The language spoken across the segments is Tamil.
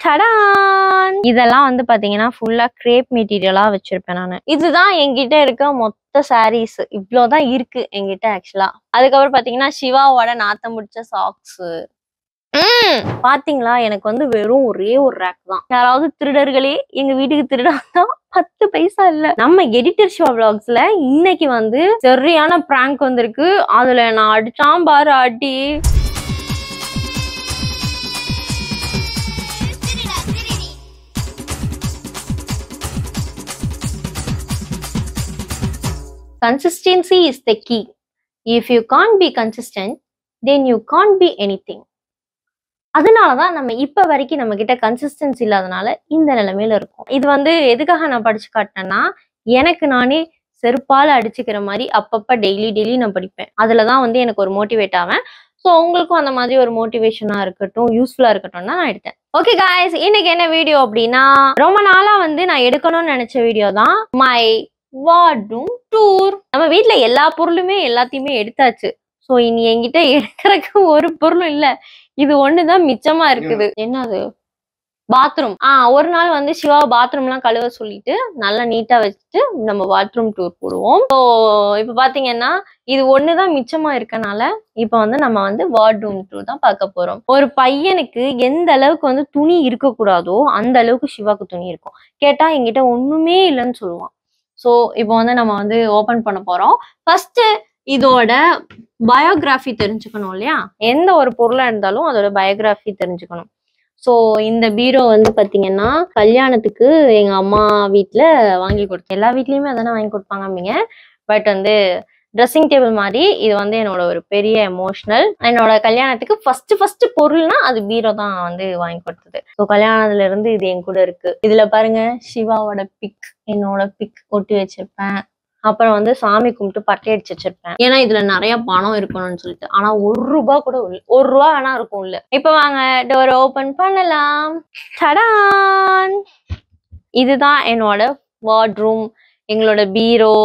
டடான்! இதெல்லாம் வந்து பாத்தீங்கன்னா ஃபுல்லா கிரேப் மெட்டீரியலா வச்சிருப்பேன் நானு. இதுதான் என்கிட்ட இருக்க மொத்த சாரீஸ். இவ்வளவுதான் இருக்கு என்கிட்ட ஆக்சுவலா. அதுக்கப்புறம் பாத்தீங்கன்னா சிவாவோட நாத்தம் முடிச்ச சாக்ஸ். பாத்தீங்களா, எனக்கு வந்து வெறும் ஒரே ஒரு ரேக் தான். யாராவது திருடர்களே எங்க வீட்டுக்கு திருடாதா 10 பைசா இல்ல. நம்ம எடிட்டர் ஷோ vlogsல இன்னைக்கு வந்து சரியான பிராங்க் வந்திருக்கு. அதுல நான் அடிச்சான் பாரு அடி. Consistency is the key. If you can't be consistent, then you can't be anything. அதனாலதான் நம்ம இப்ப வரைக்கும் நம்ம கிட்ட கன்சிஸ்டன்சி இல்லாதனால இந்த நிலைமையில இருக்கும். இது வந்து எதுக்காக நான் படிச்சு காட்டினேன்னா, எனக்கு நானே செருப்பால அடிச்சுக்கிற மாதிரி அப்பப்ப டெய்லி நான் படிப்பேன். அதுலதான் வந்து எனக்கு ஒரு மோட்டிவேட் ஆவேன். ஸோ உங்களுக்கும் அந்த மாதிரி ஒரு மோட்டிவேஷனா இருக்கட்டும், யூஸ்ஃபுல்லா இருக்கட்டும் தான் நான் எடுத்தேன். ஓகே காய்ஸ், இன்னைக்கு என்ன வீடியோ அப்படின்னா, ரொம்ப நாளா வந்து நான் எடுக்கணும்னு நினைச்ச வீடியோ தான் மை வார்ட்ரூம் டூர். நம்ம வீட்டுல எல்லா பொருளுமே எல்லாத்தையுமே எடுத்தாச்சு. சோ இனி என்கிட்ட எடுக்கிறதுக்கு ஒரு பொருளும் இல்ல. இது ஒண்ணுதான் மிச்சமா இருக்குது. என்னது? பாத்ரூம். ஒரு நாள் வந்து சிவா பாத்ரூம் எல்லாம் கழுவ சொல்லிட்டு நல்லா நீட்டா வச்சுட்டு நம்ம பாத்ரூம் டூர் போடுவோம். ஸோ இப்ப பாத்தீங்கன்னா இது ஒண்ணுதான் மிச்சமா இருக்கனால இப்ப வந்து நம்ம வந்து வார்ட்ரூம் டூர் தான் பார்க்க போறோம். ஒரு பையனுக்கு எந்த அளவுக்கு வந்து துணி இருக்க கூடாதோ அந்த அளவுக்கு சிவாக்கு துணி இருக்கும். கேட்டா என்கிட்ட ஒண்ணுமே இல்லைன்னு சொல்லுவான். ஸோ இப்போ வந்து நம்ம வந்து ஓபன் பண்ண போறோம். ஃபர்ஸ்ட் இதோட பயோகிராஃபி தெரிஞ்சுக்கணும் இல்லையா? எந்த ஒரு பொருளா இருந்தாலும் அதோட பயோகிராஃபி தெரிஞ்சுக்கணும். ஸோ இந்த பீரோ வந்து பாத்தீங்கன்னா கல்யாணத்துக்கு எங்க அம்மா வீட்டுல வாங்கி கொடுத்தேன். எல்லா வீட்லயுமே அதானே வாங்கி கொடுப்பாங்க அப்படிங்க. பட் வந்து ட்ரெஸ்ஸிங் டேபிள் மாதிரி இது வந்து என்னோட ஒரு பெரிய எமோஷனல். என்னோட கல்யாணத்துக்கு ஃபர்ஸ்ட் பொருள்னா அது பீரோ தான் வந்து வாங்கி கொடுத்தது. ஸோ கல்யாணத்துல இருந்து இது என் கூட இருக்கு. இதுல பாருங்க சிவாவோட பிக், என்னோட பிக் ஒட்டி வச்சிருப்பேன். அப்புறம் வந்து சாமி கும்பிட்டு பட்டை அடிச்சு வச்சிருப்பேன். ஏன்னா இதுல நிறைய பணம் இருக்கணும்னு சொல்லிட்டு. ஆனா ₹1 கூட இல்ல. ₹1 வேணா இருக்கும் இல்ல. இப்ப வாங்க டோர் ஓபன் பண்ணலாம். டடான்! இதுதான் என்னோட வார்ட்ரூம், எங்களோட பீரோ.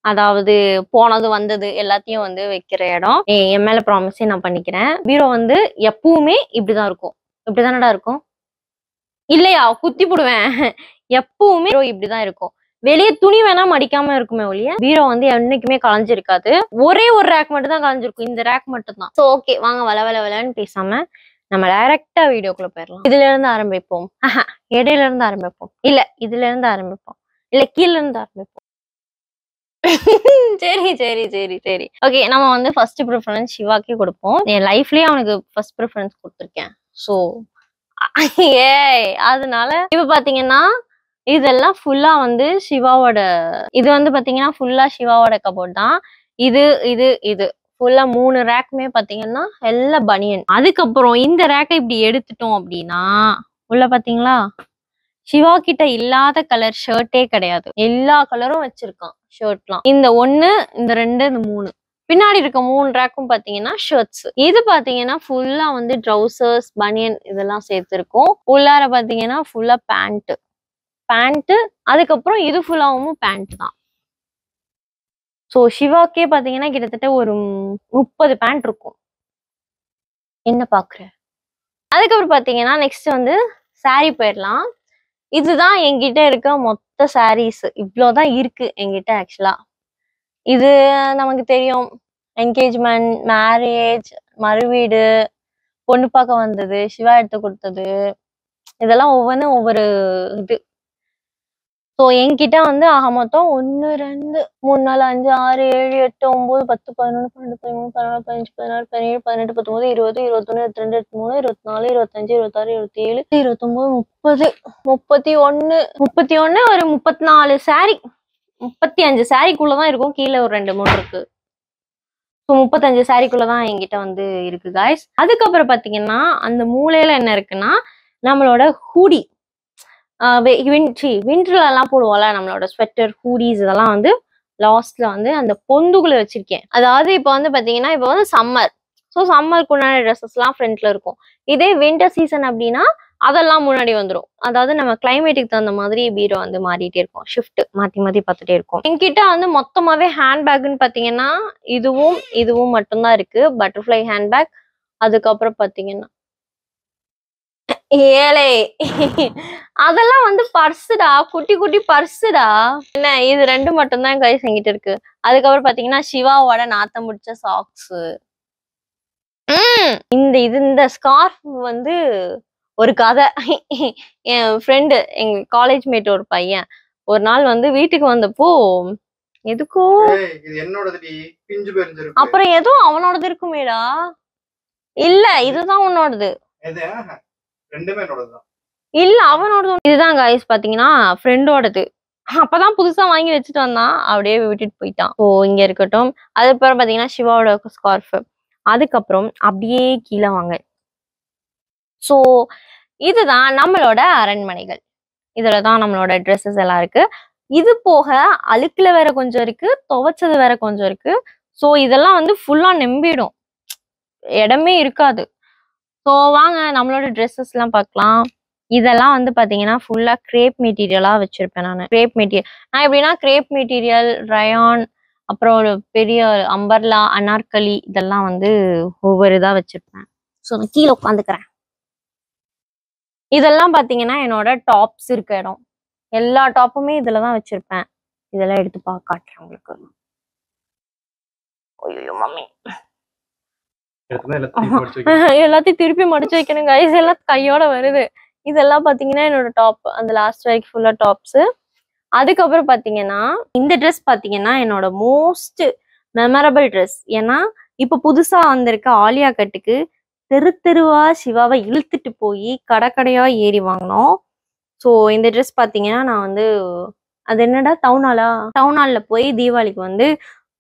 அதாவது போனது வந்தது எல்லாத்தையும் வந்து வைக்கிற இடம். என் மேல ப்ராமிஸே நான் பண்ணிக்கிறேன். பீரோ வந்து எப்பவுமே இப்படிதான் இருக்கும். இப்படிதானடா இருக்கும் இல்லையா? குத்தி போடுவேன். எப்பவுமே இப்படிதான் இருக்கும். வெளியே துணி வேணா மடிக்காம இருக்குமே ஒழிய பீரோ வந்து என்னைக்குமே கலைஞ்சிருக்காது. ஒரே ஒரு ரேக் மட்டும் தான் கலைஞ்சிருக்கும். இந்த ரேக் மட்டும் தான். ஸோ ஓகே, வாங்க வளன்னு பேசாம நம்ம டைரக்டா வீடியோக்குள்ள போயிடலாம். இதுல இருந்து ஆரம்பிப்போம். இடையில இருந்து ஆரம்பிப்போம். இல்ல இதுல இருந்து ஆரம்பிப்போம். இல்ல கீழ இருந்து ஆரம்பிப்போம். சரி. ஓகே, நம்ம வந்து ஃபர்ஸ்ட் ப்ரிஃபரன்ஸ் சிவாக்கே கொடுப்போம். என் லைஃப்லயே அவனுக்கு ஃபர்ஸ்ட் ப்ரிஃபரன்ஸ் கொடுத்துருக்கேன். ஸோ அதனால இப்ப பாத்தீங்கன்னா இதெல்லாம் ஃபுல்லா வந்து சிவாவோட, இது வந்து பாத்தீங்கன்னா ஃபுல்லா சிவாவோட கபோர்ட் தான். இது ஃபுல்லா 3 ரேக்குமே பாத்தீங்கன்னா எல்லாம் பனியன். அதுக்கப்புறம் இந்த ரேக்கை இப்படி எடுத்துட்டோம் அப்படின்னா உள்ள பாத்தீங்களா சிவா கிட்ட இல்லாத கலர் ஷர்ட்டே கிடையாது. எல்லா கலரும் வச்சிருக்கான் ஷர்ட்லாம். இந்த 1, இந்த 2, இந்த 3. பின்னாடி இருக்க 3 ரேக்கும் பாத்தீங்கன்னா ஷர்ட்ஸ். இது பாத்தீங்கன்னா ஃபுல்லா வந்து ட்ரௌசர்ஸ், பனியன் இதெல்லாம் சேர்த்திருக்கும். உள்ளார பாத்தீங்கன்னா ஃபுல்லா பேண்ட். அதுக்கப்புறம் இது ஃபுல்லாவும் பேண்ட் தான். சோ சிவாக்கே பாத்தீங்கன்னா கிட்டத்தட்ட ஒரு 30 பேண்ட் இருக்கும். என்ன பாக்குற? அதுக்கப்புறம் பாத்தீங்கன்னா நெக்ஸ்ட் வந்து சாரி போயிடலாம். இதுதான் என்கிட்ட இருக்க மொத்த சாரீஸ். இவ்வளவுதான் இருக்கு என்கிட்ட ஆக்சுவலா. இது நமக்கு தெரியும், என்கேஜ்மெண்ட், மேரேஜ், மறுவீடு, பொண்ணு பார்க்க வந்தது, சிவா எடுத்து கொடுத்தது, இதெல்லாம் ஒவ்வொன்றும் ஒவ்வொரு இது. ஸோ என்கிட்ட வந்து ஆக மொத்தம் 1, 2, 3, 4, 5, 6, 7, 8, 9, 10, 11, 12, 13, 14, 15, 16, 17, 18, 19, 20, 21, 22, 23, 24, 25, 26, 27, 29, 30, 31, ஒரு 34 சாரி, 35 சாரிக்குள்ளதான் இருக்கும். கீழே ஒரு 2, 3 இருக்கு. ஸோ 35 சாரிக்குள்ளதான் என்கிட்ட வந்து இருக்கு காய்ஸ். அதுக்கப்புறம் பாத்தீங்கன்னா அந்த மூலையில என்ன இருக்குன்னா நம்மளோட ஹூடி, விண்டர்ல எல்லாம் போடுவோம்ல நம்மளோட ஸ்வெட்டர், ஹூடிஸ், இதெல்லாம் வந்து லாஸ்ட்ல வந்து அந்த பொந்துக்குள்ள வச்சிருக்கேன். அதாவது இப்ப வந்து பாத்தீங்கன்னா இப்ப வந்து சம்மர். ஸோ சம்மருக்கு உண்டான ட்ரெஸ்ஸஸ் எல்லாம் ஃப்ரண்ட்ல இருக்கும். இதே விண்டர் சீசன் அப்படின்னா அதெல்லாம் முன்னாடி வந்துடும். அதாவது நம்ம கிளைமேட்டுக்கு தகுந்த மாதிரி பீரோ வந்து மாறிட்டே இருக்கும். ஷிஃப்ட் மாத்தி பார்த்துட்டே இருக்கும். என்கிட்ட வந்து மொத்தமாவே ஹேண்ட்பேக்னு பாத்தீங்கன்னா இதுவும் மட்டும்தான் இருக்கு. Butterfly handbag. அதுக்கப்புறம் பாத்தீங்கன்னா ஏழை அதெல்லாம் வந்து பர்ஸுடா, குட்டி குட்டி பர்ஸுடா. என்ன இது 2 மட்டும் தான் கைஸ் என்கிட்ட இருக்கு. அதுக்கப்புறம் பாத்தீங்கன்னா சிவாவோட நாத்தம் முடிச்ச சாக்ஸ். இந்த ஸ்கார்ஃப் வந்து ஒரு கதை. என் ஃப்ரெண்டு, எங்க காலேஜ் மேட் ஒரு பையன் ஒரு நாள் வந்து வீட்டுக்கு வந்தப்போ எதுக்கோ அப்புறம் ஏதோ அவனோடது இருக்குமேடா. இல்ல இதுதான் உன்னோடது. இல்ல அவனோடது. இதுதான் கைஸ் பாத்தீங்கன்னா ஃப்ரெண்டோடது. அப்பதான் புதுசா வாங்கி வச்சுட்டு வந்தான், அப்படியே விட்டுட்டு போயிட்டான். ஓ இங்க இருக்கட்டும். அதுக்கப்புறம் பாத்தீங்கன்னா சிவாவோட ஸ்கார்ஃப். அதுக்கப்புறம் அப்படியே கீழே வாங்க. சோ இதுதான் நம்மளோட அரண்மனைகள். இதுலதான் நம்மளோட ட்ரெஸ்ஸஸ் எல்லாம் இருக்கு. இது போக அழுக்குல வேற கொஞ்சம் இருக்கு, துவைச்சது வேற கொஞ்சம் இருக்கு. சோ இதெல்லாம் வந்து ஃபுல்லா நம்பிடும், இடமே இருக்காது. ஸோ வாங்க நம்மளோட ட்ரெஸ்ஸஸ் எல்லாம் பார்க்கலாம். இதெல்லாம் வந்து பாத்தீங்கன்னா ஃபுல்லா கிரேப் மெட்டீரியலா வச்சிருப்பேன் நான். கிரேப் மெட்டீரியல் நான் எப்படின்னா கிரேப் மெட்டீரியல், ரயான், அப்புறம் ஒரு பெரிய அம்பர்லா, அனார்கலி, இதெல்லாம் வந்து ஒவ்வொரு இதா வச்சிருப்பேன். ஸோ நான் கீழே உட்காந்துக்கிறேன். இதெல்லாம் பாத்தீங்கன்னா என்னோட டாப்ஸ் இருக்க இடம். எல்லா டாப்புமே இதுலதான் வச்சிருப்பேன். இதெல்லாம் எடுத்து காட்டுறேன் உங்களுக்கு. ஐயோ மம்மி, எல்லாத்தையும் திருப்பி மடிச்சு வைக்கணும் கைஸ், எல்லாம் கையோட வருது. இதெல்லாம் பாத்தீங்கன்னா என்னோட டாப், அந்த லாஸ்ட் வரைக்கும் ஃபுல்லா டாப்ஸ். அதுக்கப்புறம் பாத்தீங்கன்னா இந்த ட்ரெஸ் பாத்தீங்கன்னா என்னோட மோஸ்ட் மெமரபிள் ட்ரெஸ். ஏன்னா இப்ப புதுசா வந்திருக்க ஆலியா கட்டுக்கு தெரு தெருவா சிவாவை இழுத்துட்டு போய் கடைக்கடையா ஏறி வாங்கினோம். ஸோ இந்த ட்ரெஸ் பாத்தீங்கன்னா நான் வந்து அது என்னடா டவுனால போய் தீபாவளிக்கு வந்து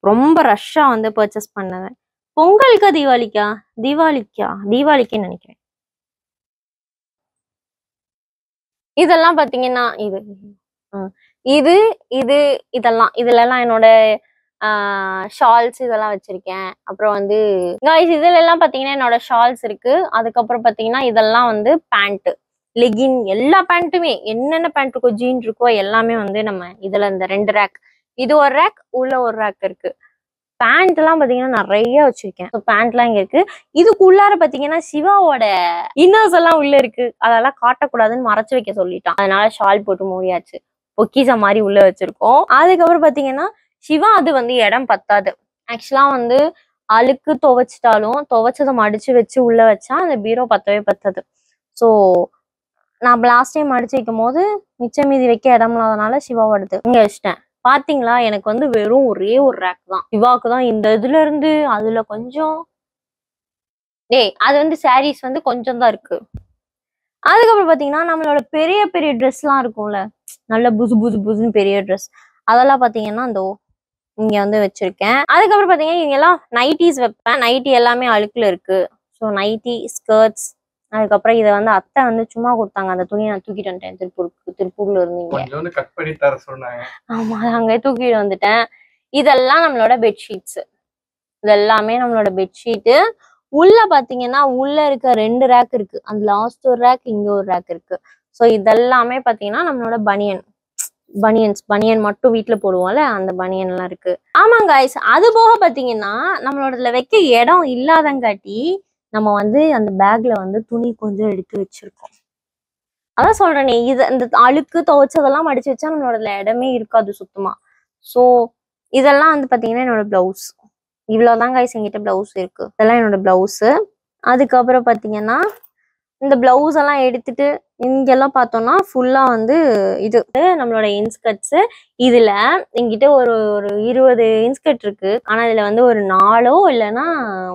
ரொம்ப ரஷ்ஷா வந்து பர்ச்சேஸ் பண்ணேன். பொங்கலுக்கா தீபாவளிக்குன்னு நினைக்கிறேன். இதெல்லாம் பாத்தீங்கன்னா இதெல்லாம் என்னோட ஷால்ஸ் இதெல்லாம் வச்சிருக்கேன். அப்புறம் வந்து இதுல எல்லாம் பாத்தீங்கன்னா என்னோட ஷால்ஸ் இருக்கு. அதுக்கப்புறம் பாத்தீங்கன்னா இதெல்லாம் வந்து பேண்ட், லெகின், எல்லா பேண்ட்டுமே என்னென்ன பேண்ட் இருக்கோ, ஜீன் இருக்கோ எல்லாமே வந்து நம்ம இதுல இந்த 2 ரேக், இது ஒரு ரேக், உள்ள ஒரு ரேக் இருக்கு. பேண்ட் எல்லாம் பாத்தீங்கன்னா நிறைய வச்சிருக்கேன். பேண்ட் எல்லாம் இங்க இருக்கு. இதுக்கு உள்ளார பாத்தீங்கன்னா சிவாவோட இன்னர்ஸ் எல்லாம் உள்ள இருக்கு. அதெல்லாம் காட்டக்கூடாதுன்னு மறைச்சு வைக்க சொல்லிட்டான். அதனால ஷால் போட்டு மூடியாச்சு. பொக்கிசா மாதிரி உள்ள வச்சிருக்கோம். அதுக்கப்புறம் பாத்தீங்கன்னா சிவா அது வந்து இடம் பத்தாது. ஆக்சுவலா வந்து அழுக்கு துவைச்சிட்டாலும் துவைச்சதை மடிச்சு வச்சு உள்ள வச்சா அந்த பீரோ பத்தவே பத்தாது. ஸோ நான் லாஸ்ட் டைம் மடிச்சு வைக்கும் போது மிச்சம் மீதி வைக்க இடம் இல்லாதனால சிவாவோடது இங்க வச்சிட்டேன். பாத்தீங்களா, எனக்கு வந்து வெறும் ஒரே ஒரு ரேக் தான். சிவாவுக்கு தான் இந்த இதுல இருந்து அதுல கொஞ்சம் அது வந்து சாரீஸ் வந்து கொஞ்சம் தான் இருக்கு. அதுக்கப்புறம் பாத்தீங்கன்னா நம்மளோட பெரிய பெரிய ட்ரெஸ் எல்லாம் இருக்கும்ல, நல்ல புதுன்னு பெரிய ட்ரெஸ், அதெல்லாம் பாத்தீங்கன்னா அந்த இங்க வந்து வச்சிருக்கேன். அதுக்கப்புறம் பாத்தீங்கன்னா இங்க எல்லாம் நைட்டிஸ் வைப்பேன். நைட்டி எல்லாமே அழுக்குல இருக்கு. So nighty, skirts. அதுக்கப்புறம் இதை வந்து அத்தை வந்து சும்மா கொடுத்தாங்க. அந்த துணியை நான் தூக்கிட்டு வந்துட்டேன். திருப்பூர்ல இருந்தீங்க. ஆமா, அங்கே தூக்கிட்டு வந்துட்டேன். இதெல்லாம் நம்மளோட பெட்ஷீட்ஸ். இதெல்லாமே நம்மளோட பெட்ஷீட்டு. உள்ள பாத்தீங்கன்னா உள்ள இருக்க 2 ரேக் இருக்கு. அந்த லாஸ்ட் ஒரு ரேக், இங்க ஒரு ரேக் இருக்கு. ஸோ இதெல்லாமே பாத்தீங்கன்னா நம்மளோட பனியன் மட்டும் வீட்டுல போடுவோம்ல, அந்த பனியன் எல்லாம் இருக்கு. ஆமாங்க கைஸ், அது போக பாத்தீங்கன்னா நம்மளோட வைக்க இடம் இல்லாதங்காட்டி நம்ம வந்து அந்த பேக்ல வந்து துணி கொஞ்சம் எடுத்து வச்சிருக்கோம். அதான் சொல்றேனே, இந்த அழுக்கு துவைச்சதெல்லாம் மடிச்சு வச்சா நம்மளோட இடமே இருக்காது சுத்தமா. ஸோ இதெல்லாம் வந்து பாத்தீங்கன்னா என்னோட பிளவுஸ். இவ்வளவுதான் கைஸ் என்கிட்ட பிளவுஸ் இருக்கு. இதெல்லாம் என்னோட பிளவுஸ். அதுக்கப்புறம் பாத்தீங்கன்னா இந்த பிளவுஸ் எல்லாம் எடுத்துட்டு இங்கெல்லாம் பார்த்தோம்னா ஃபுல்லா வந்து இது நம்மளோட இன்ஸ்கர்ட்ஸ். இதுல என்கிட்ட ஒரு 20 இன்ஸ்கர்ட் இருக்கு. ஆனா இதுல வந்து ஒரு 4 இல்லைன்னா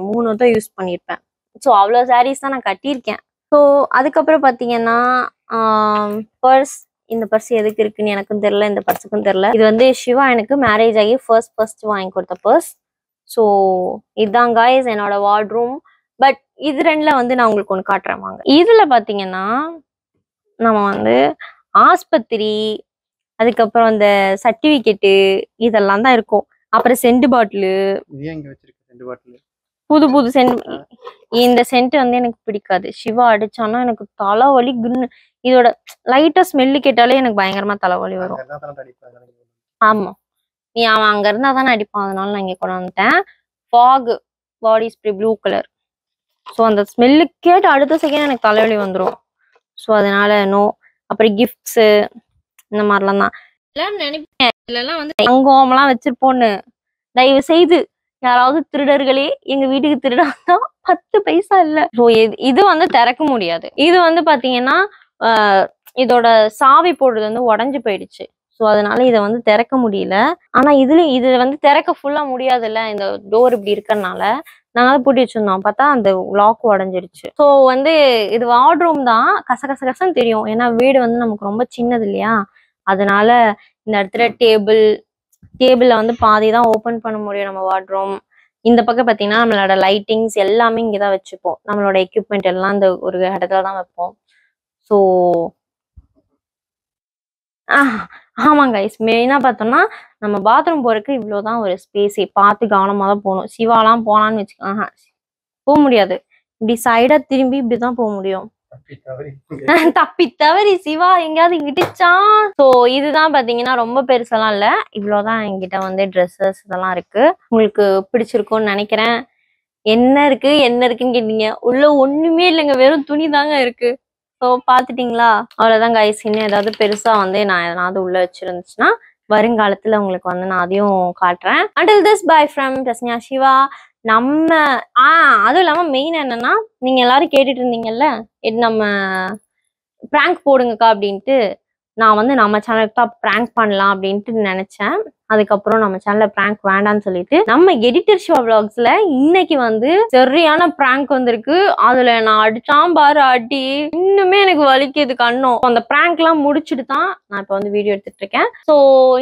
3 தான் யூஸ் பண்ணியிருப்பேன். ஸோ அவ்வளோ சாரீஸ் தான் நான் கட்டியிருக்கேன். ஸோ அதுக்கப்புறம் பார்த்தீங்கன்னா பர்ஸ். இந்த பர்ஸ் எதுக்கு இருக்குன்னு எனக்கும் தெரியல, இந்த பர்ஸுக்கும் தெரியல. இது வந்து சிவா எனக்கு மேரேஜ் ஆகி ஃபர்ஸ்ட் வாங்கி கொடுத்த பர்ஸ். ஸோ இதுதான் கைஸ் என்னோட வார்ட்ரூம். பட் இது 2ல வந்து நான் உங்களுக்கு ஒன்று காட்டுறேன் வாங்க. இதுல பாத்தீங்கன்னா நம்ம வந்து ஆஸ்பத்திரி, அதுக்கப்புறம் அந்த சர்டிபிகேட்டு இதெல்லாம் தான் இருக்கும். அப்புறம் சென்ட் பாட்டிலு, புது சென்ட். இந்த சென்ட் வந்து எனக்கு பிடிக்காது. சிவா அடிச்சானா எனக்கு தலைவலி. இதோட லைட்டா ஸ்மெல்லு கேட்டாலே எனக்கு பயங்கரமா தலைவலி வரும். ஆமா, நீ அவன் அங்க இருந்தா தானே அடிப்பான், அதனால நான் இங்க கொண்டு வந்துட்டேன். Fogg body spray blue colour. So அந்த ஸ்மெல்லு கேட்டு அடுத்த செகண்ட் எனக்கு தலைவலி வந்துடும். ஸோ அதனால நோ. அப்புறம் கிஃப்ட்ஸு இந்த மாதிரிலாம் தான் எல்லாம் நினைப்பேன். இதெல்லாம் வந்து தங்கம்லாம் வச்சிருப்போன்னு. தயவு செய்து யாராவது திருடர்களே எங்க வீட்டுக்கு திருடாந்தா 10 பைசா இல்ல. ஸோ இது வந்து திறக்க முடியாது. இது வந்து பாத்தீங்கன்னா இதோட சாவி போடுறது வந்து உடஞ்சு போயிடுச்சு. ஸோ அதனால இதை வந்து திறக்க முடியல. ஆனா இது வந்து திறக்க ஃபுல்லா முடியாதுல்ல, இந்த டோர் இப்படி இருக்கறனால நாங்க பூட்டி வச்சிருந்தோம். பார்த்தா அந்த லாக் உடஞ்சிடுச்சு. ஸோ வந்து இது வார்ட்ரூம் தான். கசகசன்னு தெரியும், ஏன்னா வீடு வந்து நமக்கு ரொம்ப சின்னது இல்லையா. அதனால இந்த இடத்துல டேபிள்ல வந்து பாதி தான் ஓபன் பண்ண முடியும் நம்ம வார்ட்ரூம். இந்த பக்கம் பார்த்தீங்கன்னா நம்மளோட லைட்டிங்ஸ் எல்லாமே இங்கதான் வச்சுப்போம். நம்மளோட எக்யூப்மெண்ட் எல்லாம் இந்த ஒரு இடத்துல தான் வைப்போம். ஸோ ஆமாங்க கைஸ், மெயினா பார்த்தோம்னா நம்ம பாத்ரூம் போறதுக்கு இவ்வளவுதான் ஒரு ஸ்பேஸே. பார்த்து கவனமா தான் போகணும். சிவாலாம் போனான்னு வச்சுக்கோங்க போக முடியாது. இப்படி சைடா திரும்பி இப்படிதான் போக முடியும். தப்பி தவறி சிவா எங்கேயாவது இடிச்சான். ஸோ இதுதான் பாத்தீங்கன்னா ரொம்ப பெருசெல்லாம் இல்ல, இவ்வளவுதான் என்கிட்ட வந்து ட்ரெஸ்ஸஸ் இதெல்லாம் இருக்கு. உங்களுக்கு பிடிச்சிருக்கும்னு நினைக்கிறேன். என்ன இருக்குன்னு கேட்டீங்க, உள்ள ஒண்ணுமே இல்லைங்க, வெறும் துணி தாங்க இருக்கு. ஸோ பாத்துட்டீங்களா, அவ்வளவுதான் கைஸ். இன்னும் ஏதாவது பெருசா வந்து நான் எதனாவது உள்ள வச்சிருந்துச்சுன்னா வருங்காலத்துல உங்களுக்கு வந்து நான் அதையும் காட்டுறேன். until this bye from Prasniya Siva. நம்ம அதுவும் இல்லாம மெயின் என்னன்னா, நீங்க எல்லாரும் கேட்டுட்டு இருந்தீங்கல்ல நம்ம பிராங்க் போடுங்கக்கா அப்படின்ட்டு. நான் வந்து நம்ம சேனலுக்கு தான் பிராங்க் பண்ணலாம் அப்படின்ட்டு நினைச்சேன். அதுக்கப்புறம் நம்ம சேனல்ல பிராங்க் வேண்டாம்னு சொல்லிட்டு நம்ம எடிட்டர் ஷோ விளாக்ஸ்ல இன்னைக்கு வந்து சரியான பிராங்க் வந்திருக்கு. அதுல நான் அடிச்சாம் பாரு அடி, இன்னுமே எனக்கு வலிக்குது கண்ணும். அந்த பிராங்க் எல்லாம் முடிச்சுட்டு தான் நான் இப்ப வந்து வீடியோ எடுத்துட்டு இருக்கேன். ஸோ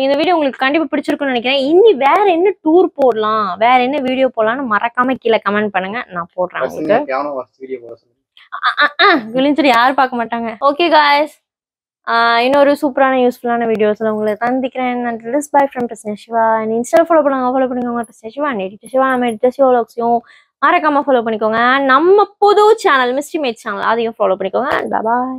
இந்த வீடியோ உங்களுக்கு கண்டிப்பா பிடிச்சிருக்கும்னு நினைக்கிறேன். இனி வேற என்ன டூர் போடலாம், வேற என்ன வீடியோ போடலாம்னு மறக்காம கீழே கமெண்ட் பண்ணுங்க, நான் போடுறேன் உங்களுக்கு. விழிஞ்சிட்டு யாரும் பார்க்க மாட்டாங்க. ஓகே காய்ஸ், இன்னொரு சூப்பரான யூஸ்ஃபுல்லான வீடியோஸ்ல உங்களை சந்திக்கிறேன். until this bye from Prasniya Siva. Insta follow பண்ணுங்க பிரஸ்னியா சிவா. எடிட்டர் சிவா. நம்ம எடிட்டர் சிவா விளாக்ஸையும் மறக்காம ஃபாலோ பண்ணிக்கோங்க. நம்ம புது சேனல் மிஸ்ட்ரி மேட் சேனல் அதையும் ஃபாலோ பண்ணிக்கோங்க. பாய்.